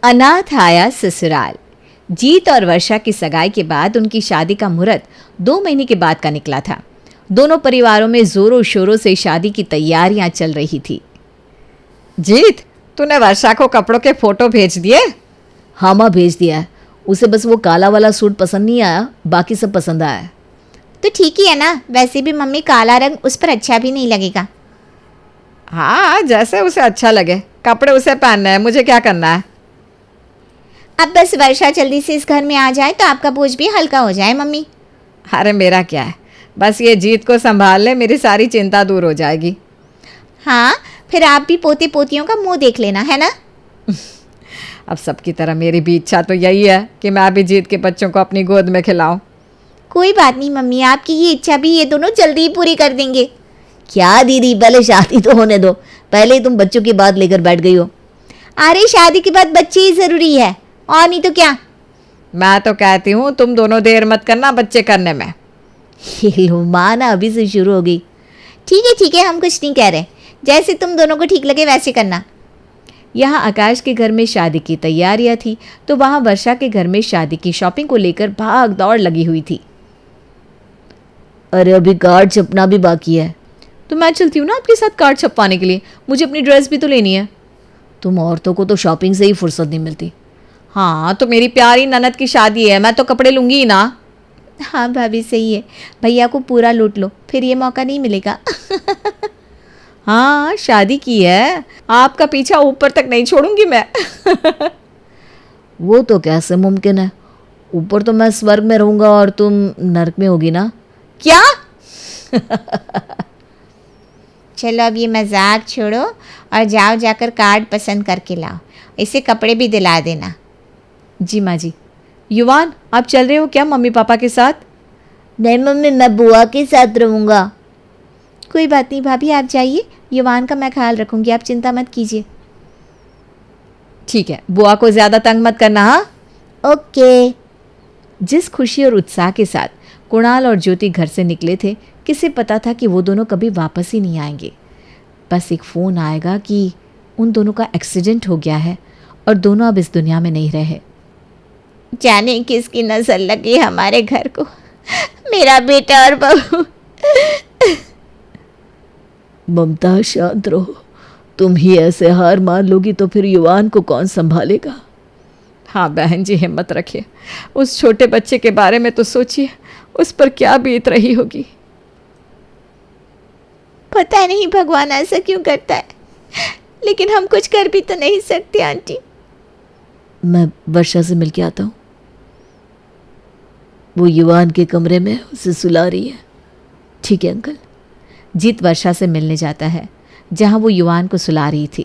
अनाथ आया ससुराल। जीत और वर्षा की सगाई के बाद उनकी शादी का मुहूर्त 2 महीने के बाद का निकला था। दोनों परिवारों में जोरों शोरों से शादी की तैयारियां चल रही थी। जीत, तूने वर्षा को कपड़ों के फोटो भेज दिए? हाँ माँ, भेज दिया है। उसे बस वो काला वाला सूट पसंद नहीं आया, बाकी सब पसंद आया है। तो ठीक ही है ना, वैसे भी मम्मी काला रंग उस पर अच्छा भी नहीं लगेगा। हाँ, जैसे उसे अच्छा लगे, कपड़े उसे पहनने हैं, मुझे क्या करना है। अब बस वर्षा जल्दी से इस घर में आ जाए तो आपका बोझ भी हल्का हो जाए मम्मी। अरे मेरा क्या है, बस ये जीत को संभाल ले, मेरी सारी चिंता दूर हो जाएगी। हाँ, फिर आप भी पोते पोतियों का मुंह देख लेना, है ना। अब सबकी तरह मेरी भी इच्छा तो यही है कि मैं भी जीत के बच्चों को अपनी गोद में खिलाऊं। कोई बात नहीं मम्मी, आपकी ये इच्छा भी ये दोनों जल्दी ही पूरी कर देंगे। क्या दीदी, पहले शादी तो होने दो। पहले ही तुम बच्चों की बात लेकर बैठ गई हो। अरे शादी के बाद बच्चे ही जरूरी है, और नहीं तो क्या। मैं तो कहती हूँ तुम दोनों देर मत करना बच्चे करने में। लो माँ ना अभी से शुरू हो गई। ठीक है, हम कुछ नहीं कह रहे, जैसे तुम दोनों को ठीक लगे वैसे करना। यहाँ आकाश के घर में शादी की तैयारियां थी तो वहाँ वर्षा के घर में शादी की शॉपिंग को लेकर भाग दौड़ लगी हुई थी। अरे अभी कार्ड छपना भी बाकी है। तो मैं चलती हूँ ना आपके साथ कार्ड छपवाने के लिए, मुझे अपनी ड्रेस भी तो लेनी है। तुम औरतों को तो शॉपिंग से ही फुर्सत नहीं मिलती। हाँ, तो मेरी प्यारी ननद की शादी है, मैं तो कपड़े लूंगी ही ना। हाँ भाभी, सही है, भैया को पूरा लूट लो, फिर ये मौका नहीं मिलेगा। हाँ, शादी की है, आपका पीछा ऊपर तक नहीं छोड़ूंगी मैं। वो तो कैसे मुमकिन है? ऊपर तो मैं स्वर्ग में रहूंगा और तुम नरक में होगी ना। क्या? चलो अब ये मजाक छोड़ो और जाओ जाकर कार्ड पसंद करके लाओ, इसे कपड़े भी दिला देना। जी माँ जी। युवान, आप चल रहे हो क्या मम्मी पापा के साथ? नहीं मम्मी, मैं बुआ के साथ रहूंगा। कोई बात नहीं भाभी, आप जाइए, युवान का मैं ख्याल रखूंगी, आप चिंता मत कीजिए। ठीक है, बुआ को ज़्यादा तंग मत करना। हाँ, ओके। जिस खुशी और उत्साह के साथ कुणाल और ज्योति घर से निकले थे, किसे पता था कि वो दोनों कभी वापस ही नहीं आएंगे। बस एक फ़ोन आएगा कि उन दोनों का एक्सीडेंट हो गया है और दोनों अब इस दुनिया में नहीं रहे। जाने किसकी नजर लगी हमारे घर को, मेरा बेटा और बहू। ममता शांत रहो, तुम ही ऐसे हार मान लोगी तो फिर युवान को कौन संभालेगा। हाँ बहन जी, हिम्मत रखिए, उस छोटे बच्चे के बारे में तो सोचिए, उस पर क्या बीत रही होगी। पता नहीं भगवान ऐसा क्यों करता है, लेकिन हम कुछ कर भी तो नहीं सकते आंटी। मैं वर्षा से मिलके आता हूँ। वो युवान के कमरे में उसे सुला रही है। ठीक है अंकल। जीत वर्षा से मिलने जाता है जहाँ वो युवान को सुला रही थी।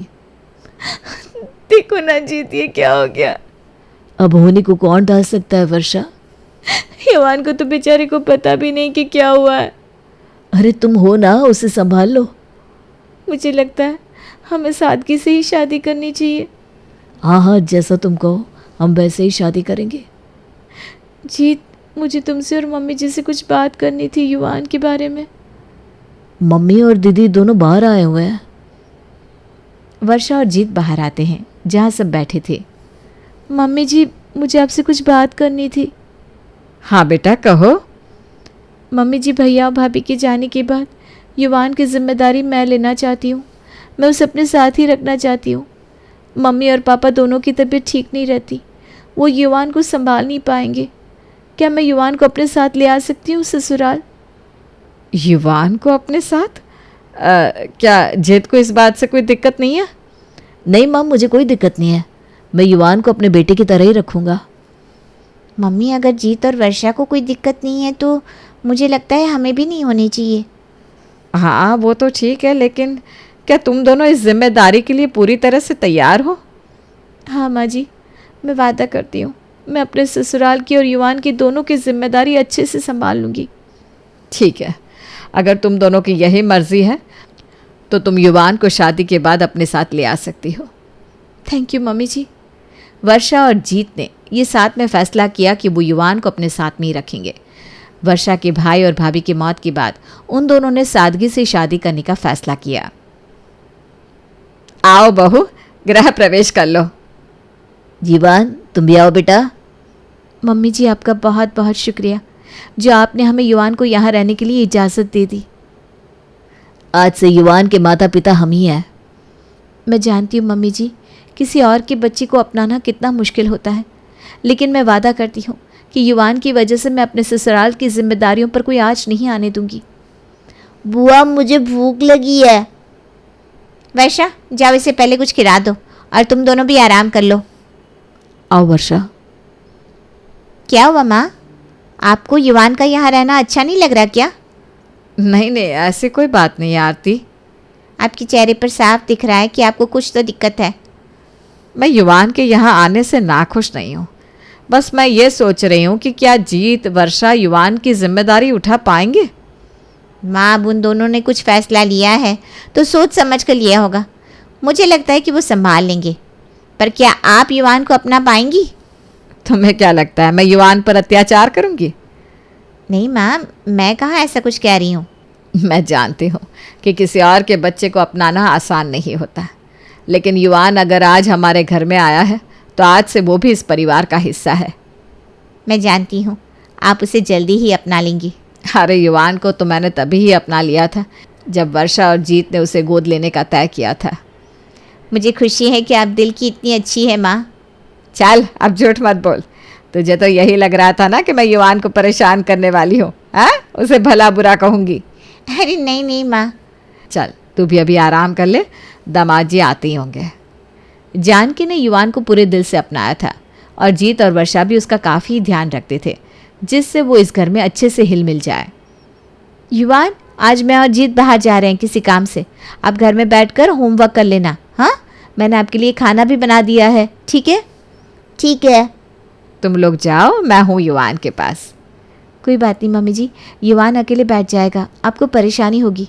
देखो ना जीत, ये क्या हो गया। अब होने को कौन डाल सकता है वर्षा? युवान को तो बेचारे को पता भी नहीं कि क्या हुआ है। अरे तुम हो ना, उसे संभाल लो। मुझे लगता है हमें सादगी से ही शादी करनी चाहिए। हाँ हाँ, जैसा तुम कहो, हम वैसे ही शादी करेंगे। जीत, मुझे तुमसे और मम्मी जी से कुछ बात करनी थी युवान के बारे में। मम्मी और दीदी दोनों बाहर आए हुए हैं। वर्षा और जीत बाहर आते हैं जहाँ सब बैठे थे। मम्मी जी, मुझे आपसे कुछ बात करनी थी। हाँ बेटा, कहो। मम्मी जी, भैया और भाभी के जाने के बाद युवान की जिम्मेदारी मैं लेना चाहती हूँ। मैं उसे अपने साथ ही रखना चाहती हूँ। मम्मी और पापा दोनों की तबीयत ठीक नहीं रहती, वो युवान को संभाल नहीं पाएंगे। क्या मैं युवान को अपने साथ ले आ सकती हूँ ससुराल? युवान को अपने साथ? क्या जीत को इस बात से कोई दिक्कत नहीं है? नहीं माँ, मुझे कोई दिक्कत नहीं है। मैं युवान को अपने बेटे की तरह ही रखूँगा। मम्मी, अगर जीत और वर्षा को कोई दिक्कत नहीं है तो मुझे लगता है हमें भी नहीं होनी चाहिए। हाँ वो तो ठीक है, लेकिन क्या तुम दोनों इस जिम्मेदारी के लिए पूरी तरह से तैयार हो? हाँ माँ जी, मैं वादा करती हूँ, मैं अपने ससुराल की और युवान की दोनों की जिम्मेदारी अच्छे से संभाल लूँगी। ठीक है, अगर तुम दोनों की यही मर्जी है तो तुम युवान को शादी के बाद अपने साथ ले आ सकती हो। थैंक यू मम्मी जी। वर्षा और जीत ने ये साथ में फैसला किया कि वो युवान को अपने साथ में ही रखेंगे। वर्षा के भाई और भाभी की मौत के बाद उन दोनों ने सादगी से शादी करने का फैसला किया। आओ बहू, गृह प्रवेश कर लो। जीवान तुम भी आओ बेटा। मम्मी जी आपका बहुत बहुत शुक्रिया जो आपने हमें युवान को यहाँ रहने के लिए इजाज़त दे दी। आज से युवान के माता पिता हम ही हैं। मैं जानती हूँ मम्मी जी, किसी और के बच्चे को अपनाना कितना मुश्किल होता है, लेकिन मैं वादा करती हूँ कि युवान की वजह से मैं अपने ससुराल की जिम्मेदारियों पर कोई आँच नहीं आने दूंगी। बुआ मुझे भूख लगी है। वर्षा जाओ इसे पहले कुछ खिला दो और तुम दोनों भी आराम कर लो। आओ वर्षा। क्या हुआ माँ, आपको युवान का यहाँ रहना अच्छा नहीं लग रहा क्या? नहीं नहीं, ऐसी कोई बात नहीं है आरती। आपके चेहरे पर साफ दिख रहा है कि आपको कुछ तो दिक्कत है। मैं युवान के यहाँ आने से नाखुश नहीं हूँ। बस मैं ये सोच रही हूँ कि क्या जीत वर्षा युवान की जिम्मेदारी उठा पाएंगे। माँ अब उन दोनों ने कुछ फैसला लिया है तो सोच समझ कर लिया होगा। मुझे लगता है कि वो संभाल लेंगे, पर क्या आप युवान को अपना पाएंगी? तुम्हें क्या लगता है मैं युवान पर अत्याचार करूँगी? नहीं माँ, मैं कहाँ ऐसा कुछ कह रही हूँ। मैं जानती हूँ कि किसी और के बच्चे को अपनाना आसान नहीं होता, लेकिन युवान अगर आज हमारे घर में आया है तो आज से वो भी इस परिवार का हिस्सा है। मैं जानती हूँ आप उसे जल्दी ही अपना लेंगी। अरे युवान को तो मैंने तभी ही अपना लिया था जब वर्षा और जीत ने उसे गोद लेने का तय किया था। मुझे खुशी है कि आप दिल की इतनी अच्छी है माँ। चल अब झूठ मत बोल, तुझे तो यही लग रहा था ना कि मैं युवान को परेशान करने वाली हूँ, हाँ? उसे भला बुरा कहूँगी। अरे नहीं नहीं माँ। चल तू भी अभी आराम कर ले, दामाद जी आते ही होंगे। जानकी ने युवान को पूरे दिल से अपनाया था और जीत और वर्षा भी उसका काफ़ी ध्यान रखते थे, जिससे वो इस घर में अच्छे से हिल मिल जाए। युवान, आज मैं और जीत बाहर जा रहे हैं किसी काम से, आप घर में बैठकर होमवर्क कर लेना। हाँ, मैंने आपके लिए खाना भी बना दिया है, ठीक है? ठीक है। तुम लोग जाओ, मैं हूँ युवान के पास। कोई बात नहीं मम्मी जी, युवान अकेले बैठ जाएगा, आपको परेशानी होगी।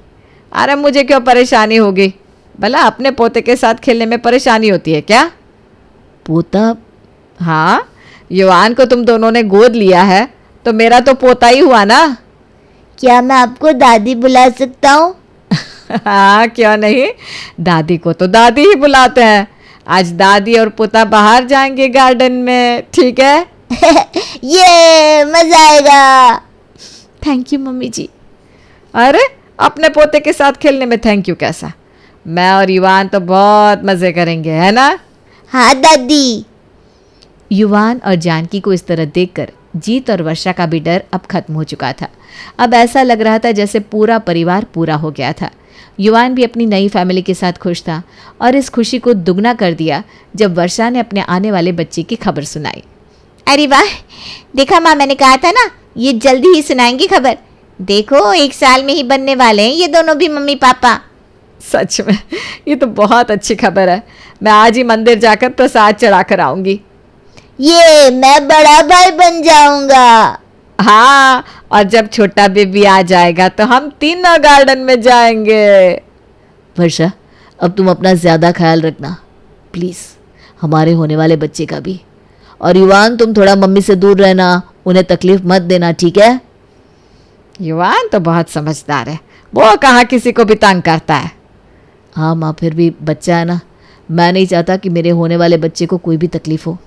अरे मुझे क्यों परेशानी होगी? भला अपने पोते के साथ खेलने में परेशानी होती है क्या? पोता? हाँ, युवान को तुम दोनों ने गोद लिया है तो मेरा तो पोता ही हुआ ना। क्या मैं आपको दादी बुला सकता हूँ? हाँ क्यों नहीं, दादी को तो दादी ही बुलाते हैं। आज दादी और पोता बाहर जाएंगे गार्डन में, ठीक है? ये मजा आएगा। थैंक यू मम्मी जी। अरे अपने पोते के साथ खेलने में थैंक यू कैसा? मैं और युवान तो बहुत मज़े करेंगे, है ना? हाँ दादी। युवान और जानकी को इस तरह देखकर जीत और वर्षा का भी डर अब खत्म हो चुका था। अब ऐसा लग रहा था जैसे पूरा परिवार पूरा हो गया था। युवान भी अपनी नई फैमिली के साथ खुश था और इस खुशी को दुगना कर दिया जब वर्षा ने अपने आने वाले बच्चे की खबर सुनाई। अरे वाह, देखा माँ, मैंने कहा था ना ये जल्दी ही सुनाएंगी खबर। देखो 1 साल में ही बनने वाले हैं ये दोनों भी मम्मी पापा। सच में ये तो बहुत अच्छी खबर है। मैं आज ही मंदिर जाकर प्रसाद चढ़ा कर आऊँगी। ये मैं बड़ा भाई बन जाऊंगा। हाँ, और जब छोटा बेबी आ जाएगा तो हम तीनों गार्डन में जाएंगे। वर्षा, अब तुम अपना ज़्यादा ख्याल रखना प्लीज़, हमारे होने वाले बच्चे का भी। और युवान, तुम थोड़ा मम्मी से दूर रहना, उन्हें तकलीफ मत देना, ठीक है? युवान तो बहुत समझदार है, वो कहाँ किसी को भी तंग करता है। हाँ माँ, फिर भी बच्चा है ना, मैं नहीं चाहता कि मेरे होने वाले बच्चे को कोई भी तकलीफ हो।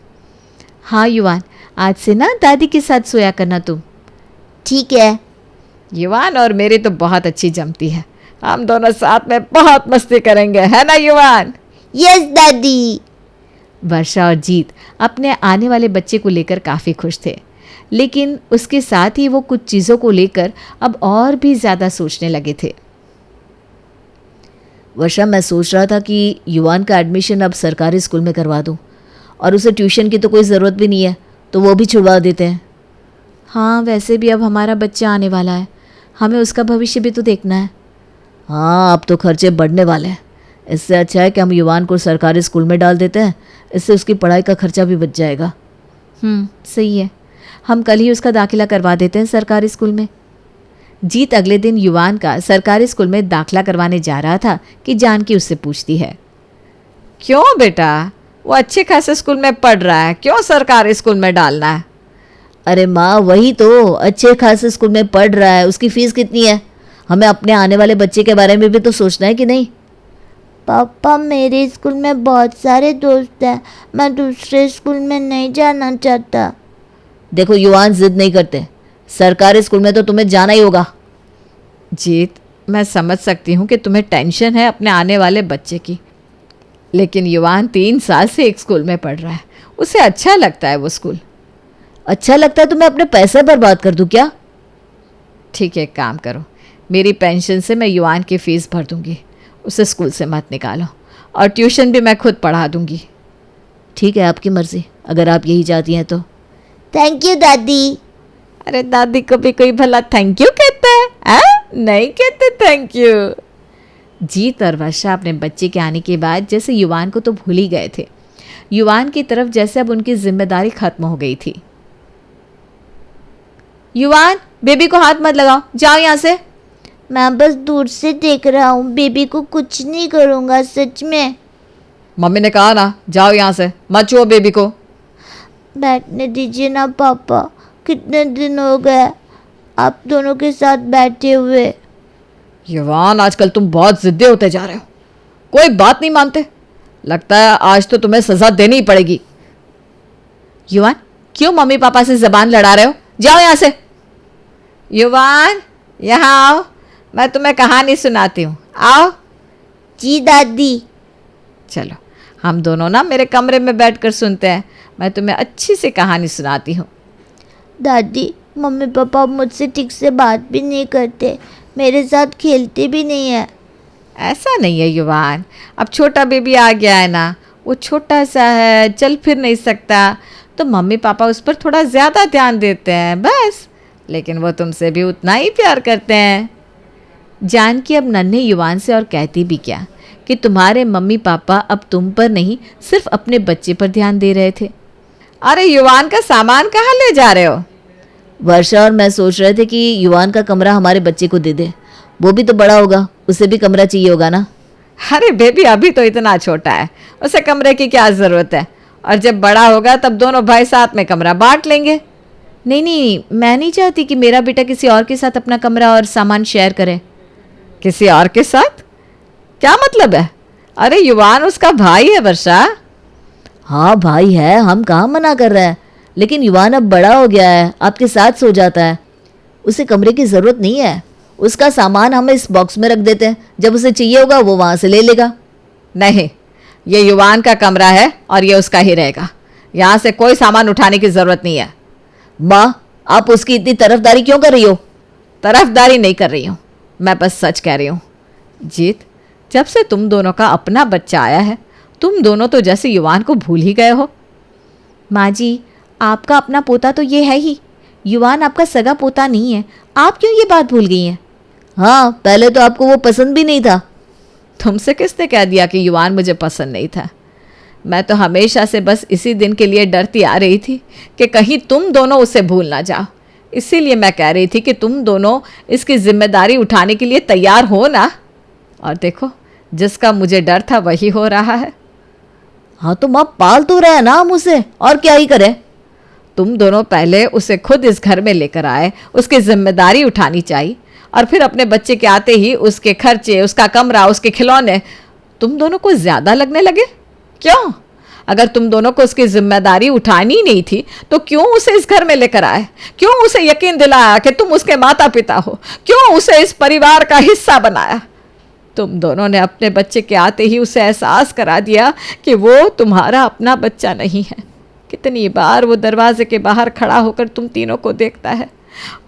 हाँ युवान, आज से ना दादी के साथ सोया करना तुम। ठीक है। युवान और मेरी तो बहुत अच्छी जमती है, हम दोनों साथ में बहुत मस्ती करेंगे, है ना युवान? यस दादी। वर्षा और जीत अपने आने वाले बच्चे को लेकर काफ़ी खुश थे, लेकिन उसके साथ ही वो कुछ चीज़ों को लेकर अब और भी ज़्यादा सोचने लगे थे। वर्षा, मैं सोच रहा था कि युवान का एडमिशन अब सरकारी स्कूल में करवा दूँ, और उसे ट्यूशन की तो कोई ज़रूरत भी नहीं है, तो वो भी छुड़वा देते हैं। हाँ, वैसे भी अब हमारा बच्चा आने वाला है, हमें उसका भविष्य भी तो देखना है। हाँ, अब तो खर्चे बढ़ने वाले हैं। इससे अच्छा है कि हम युवान को सरकारी स्कूल में डाल देते हैं, इससे उसकी पढ़ाई का खर्चा भी बच जाएगा। सही है, हम कल ही उसका दाखिला करवा देते हैं सरकारी स्कूल में। जीत अगले दिन युवान का सरकारी स्कूल में दाखिला करवाने जा रहा था कि जानकी उससे पूछती है, क्यों बेटा, वो अच्छे खासे स्कूल में पढ़ रहा है, क्यों सरकारी स्कूल में डालना है? अरे माँ, वही तो, अच्छे खासे स्कूल में पढ़ रहा है, उसकी फ़ीस कितनी है? हमें अपने आने वाले बच्चे के बारे में भी तो सोचना है कि नहीं? पापा मेरे स्कूल में बहुत सारे दोस्त हैं, मैं दूसरे स्कूल में नहीं जाना चाहता। देखो युवान, जिद नहीं करते, सरकारी स्कूल में तो तुम्हें जाना ही होगा। जीत, मैं समझ सकती हूँ कि तुम्हें टेंशन है अपने आने वाले बच्चे की, लेकिन युवान 3 साल से एक स्कूल में पढ़ रहा है, उसे अच्छा लगता है वो स्कूल। अच्छा लगता है तो मैं अपने पैसे बर्बाद कर दूं क्या? ठीक है, एक काम करो, मेरी पेंशन से मैं युवान की फ़ीस भर दूंगी, उसे स्कूल से मत निकालो, और ट्यूशन भी मैं खुद पढ़ा दूंगी। ठीक है, आपकी मर्जी, अगर आप यही चाहती हैं तो। थैंक यू दादी। अरे दादी को भी कोई भला थैंक यू कहता है? नहीं कहते थैंक यू। जीत और वर्षा अपने बच्चे के आने के बाद जैसे युवान को तो भूल ही गए थे। युवान की तरफ जैसे अब उनकी जिम्मेदारी खत्म हो गई थी। युवान, बेबी को हाथ मत लगाओ, जाओ यहाँ से। मैं बस दूर से देख रहा हूँ, बेबी को कुछ नहीं करूँगा, सच में। मम्मी ने कहा ना, जाओ यहाँ से, मत छुओ बेबी को। बैठने दीजिए ना पापा, कितने दिन हो गए आप दोनों के साथ बैठे हुए। युवान, आजकल तुम बहुत जिद्दी होते जा रहे हो, कोई बात नहीं मानते। लगता है आज तो तुम्हें सजा देनी ही पड़ेगी। युवान, क्यों मम्मी पापा से जबान लड़ा रहे हो? जाओ यहाँ से। युवान, यहाँ आओ, मैं तुम्हें कहानी सुनाती हूँ, आओ। जी दादी। चलो हम दोनों ना मेरे कमरे में बैठकर सुनते हैं, मैं तुम्हें अच्छी सी कहानी सुनाती हूँ। दादी, मम्मी पापा मुझसे ठीक से बात भी नहीं करते, मेरे साथ खेलते भी नहीं है। ऐसा नहीं है युवान, अब छोटा बेबी आ गया है ना, वो छोटा सा है, चल फिर नहीं सकता, तो मम्मी पापा उस पर थोड़ा ज़्यादा ध्यान देते हैं बस, लेकिन वो तुमसे भी उतना ही प्यार करते हैं। जानकी अब नन्हे युवान से और कहती भी क्या कि तुम्हारे मम्मी पापा अब तुम पर नहीं, सिर्फ अपने बच्चे पर ध्यान दे रहे थे। अरे युवान का सामान कहाँ ले जा रहे हो? वर्षा और मैं सोच रहे थे कि युवान का कमरा हमारे बच्चे को दे दे, वो भी तो बड़ा होगा, उसे भी कमरा चाहिए होगा ना। अरे बेबी अभी तो इतना छोटा है, उसे कमरे की क्या ज़रूरत है, और जब बड़ा होगा तब दोनों भाई साथ में कमरा बांट लेंगे। नहीं नहीं, मैं नहीं चाहती कि मेरा बेटा किसी और के साथ अपना कमरा और सामान शेयर करे। किसी और के साथ? क्या मतलब है? अरे युवान उसका भाई है वर्षा। हाँ भाई है, हम कहाँ मना कर रहे हैं, लेकिन युवान अब बड़ा हो गया है, आपके साथ सो जाता है, उसे कमरे की ज़रूरत नहीं है। उसका सामान हम इस बॉक्स में रख देते हैं, जब उसे चाहिए होगा वो वहाँ से ले लेगा। नहीं, ये युवान का कमरा है और ये उसका ही रहेगा, यहाँ से कोई सामान उठाने की ज़रूरत नहीं है। माँ, आप उसकी इतनी तरफदारी क्यों कर रही हो? तरफदारी नहीं कर रही हूँ, मैं बस सच कह रही हूँ। जीत, जब से तुम दोनों का अपना बच्चा आया है, तुम दोनों तो जैसे युवान को भूल ही गए हो। माँ जी, आपका अपना पोता तो ये है ही, युवान आपका सगा पोता नहीं है, आप क्यों ये बात भूल गई हैं? हाँ, पहले तो आपको वो पसंद भी नहीं था। तुमसे किसने कह दिया कि युवान मुझे पसंद नहीं था? मैं तो हमेशा से बस इसी दिन के लिए डरती आ रही थी कि कहीं तुम दोनों उसे भूल ना जाओ, इसीलिए मैं कह रही थी कि तुम दोनों इसकी जिम्मेदारी उठाने के लिए तैयार हो ना। और देखो, जिसका मुझे डर था वही हो रहा है। हाँ तो माँ, पाल तो रहे हैं ना हम उसे, और क्या ही करें। तुम दोनों पहले उसे खुद इस घर में लेकर आए, उसकी जिम्मेदारी उठानी चाहिए, और फिर अपने बच्चे के आते ही उसके खर्चे, उसका कमरा, उसके खिलौने तुम दोनों को ज़्यादा लगने लगे। क्यों? अगर तुम दोनों को उसकी जिम्मेदारी उठानी नहीं थी तो क्यों उसे इस घर में लेकर आए? क्यों उसे यकीन दिलाया कि तुम उसके माता पिता हो? क्यों उसे इस परिवार का हिस्सा बनाया? तुम दोनों ने अपने बच्चे के आते ही उसे एहसास करा दिया कि वो तुम्हारा अपना बच्चा नहीं है। कितनी बार वो दरवाजे के बाहर खड़ा होकर तुम तीनों को देखता है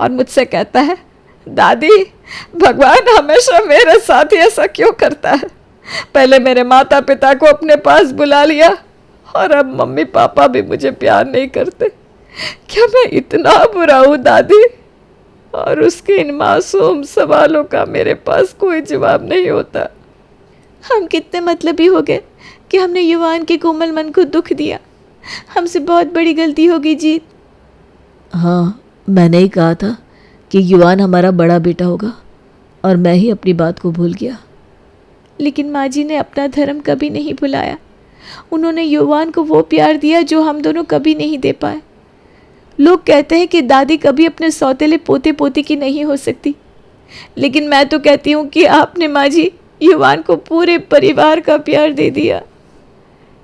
और मुझसे कहता है, दादी, भगवान हमेशा मेरे साथ ही ऐसा क्यों करता है? पहले मेरे माता पिता को अपने पास बुला लिया और अब मम्मी पापा भी मुझे प्यार नहीं करते। क्या मैं इतना बुरा हूँ दादी? और उसके इन मासूम सवालों का मेरे पास कोई जवाब नहीं होता। हम कितने मतलबी हो गए कि हमने युवान के कोमल मन को दुख दिया। हमसे बहुत बड़ी गलती होगी जीत। हाँ, मैंने ही कहा था कि युवान हमारा बड़ा बेटा होगा, और मैं ही अपनी बात को भूल गया। लेकिन माँ जी ने अपना धर्म कभी नहीं भुलाया। उन्होंने युवान को वो प्यार दिया जो हम दोनों कभी नहीं दे पाए। लोग कहते हैं कि दादी कभी अपने सौतेले पोते पोती की नहीं हो सकती, लेकिन मैं तो कहती हूँ कि आपने माँ जी युवान को पूरे परिवार का प्यार दे दिया।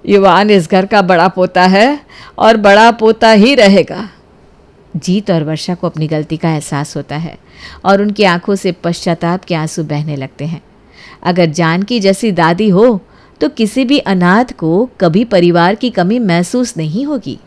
युवान इस घर का बड़ा पोता है और बड़ा पोता ही रहेगा। जीत और वर्षा को अपनी गलती का एहसास होता है और उनकी आंखों से पश्चाताप के आंसू बहने लगते हैं। अगर जानकी जैसी दादी हो तो किसी भी अनाथ को कभी परिवार की कमी महसूस नहीं होगी।